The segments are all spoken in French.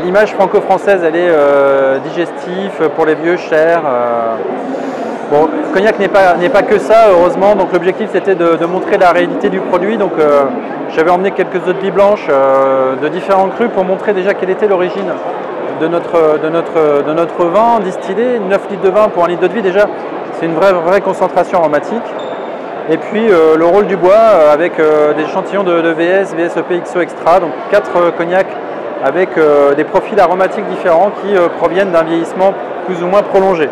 l'image franco-française, elle est digestif, pour les vieux, cher. Bon, Cognac n'est pas que ça, heureusement. Donc l'objectif c'était de montrer la réalité du produit. Donc j'avais emmené quelques eaux de vie blanche de différents crus pour montrer déjà quelle était l'origine de notre vin distillé. 9 litres de vin pour 1 litre d'eau de vie, déjà c'est une vraie concentration aromatique. Et puis le rôle du bois avec des échantillons de VS, VSEP, XO Extra, donc 4 cognacs avec des profils aromatiques différents qui proviennent d'un vieillissement plus ou moins prolongé.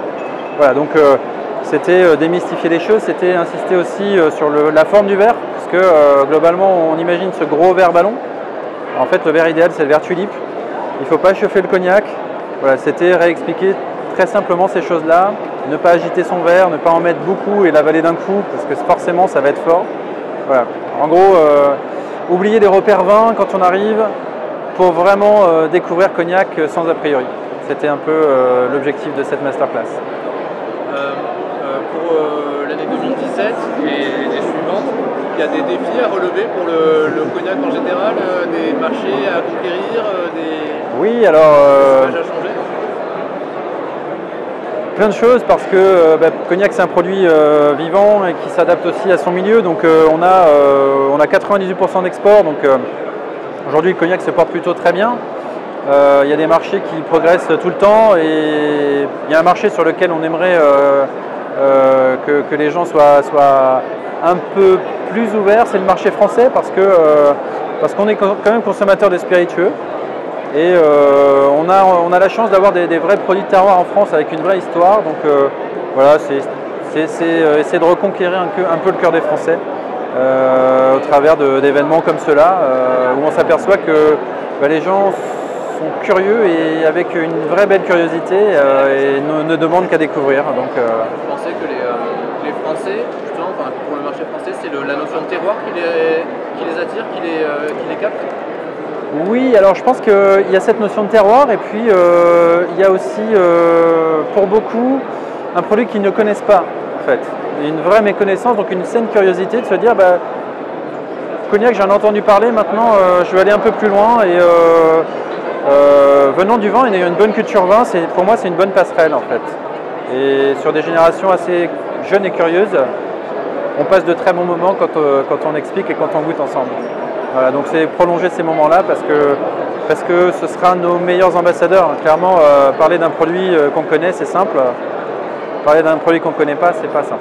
Voilà, donc c'était démystifier les choses, c'était insister aussi sur la forme du verre, parce que globalement on imagine ce gros verre ballon. En fait le verre idéal c'est le verre tulipe, il ne faut pas chauffer le cognac. Voilà, c'était réexpliquer très simplement ces choses-là, ne pas agiter son verre, ne pas en mettre beaucoup et l'avaler d'un coup, parce que forcément ça va être fort. Voilà. En gros, oublier des repères vins quand on arrive, pour vraiment découvrir Cognac sans a priori. C'était un peu l'objectif de cette masterclass. Pour l'année 2017 et suivantes, il y a des défis à relever pour le Cognac en général, des marchés à conquérir, des... Oui, alors... à changer. Plein de choses parce que Cognac c'est un produit vivant et qui s'adapte aussi à son milieu. Donc on a 98% d'export. Donc aujourd'hui le Cognac se porte plutôt très bien. Il y a des marchés qui progressent tout le temps et il y a un marché sur lequel on aimerait que les gens soient un peu plus ouverts, c'est le marché français parce qu'on est quand même consommateur de spiritueux et on a la chance d'avoir des vrais produits de terroir en France avec une vraie histoire. Donc voilà, c'est essayer de reconquérir un peu le cœur des Français au travers d'événements comme ceux-là où on s'aperçoit que les gens sont curieux et avec une vraie belle curiosité et ne demandent qu'à découvrir. Donc, vous pensez que les Français, justement, pour le marché français, c'est la notion de terroir qui les attire, qui les capte? Oui, alors je pense qu'il y a cette notion de terroir et puis il y a aussi pour beaucoup un produit qu'ils ne connaissent pas en fait. Une vraie méconnaissance, donc une saine curiosité de se dire Cognac j'en ai entendu parler, maintenant je vais aller un peu plus loin et venant du vin et ayant une bonne culture vin, pour moi c'est une bonne passerelle en fait. Et sur des générations assez jeunes et curieuses, on passe de très bons moments quand on explique et quand on goûte ensemble. Voilà, donc c'est prolonger ces moments-là parce que ce sera nos meilleurs ambassadeurs. Clairement, parler d'un produit qu'on connaît, c'est simple. Parler d'un produit qu'on ne connaît pas, c'est pas simple.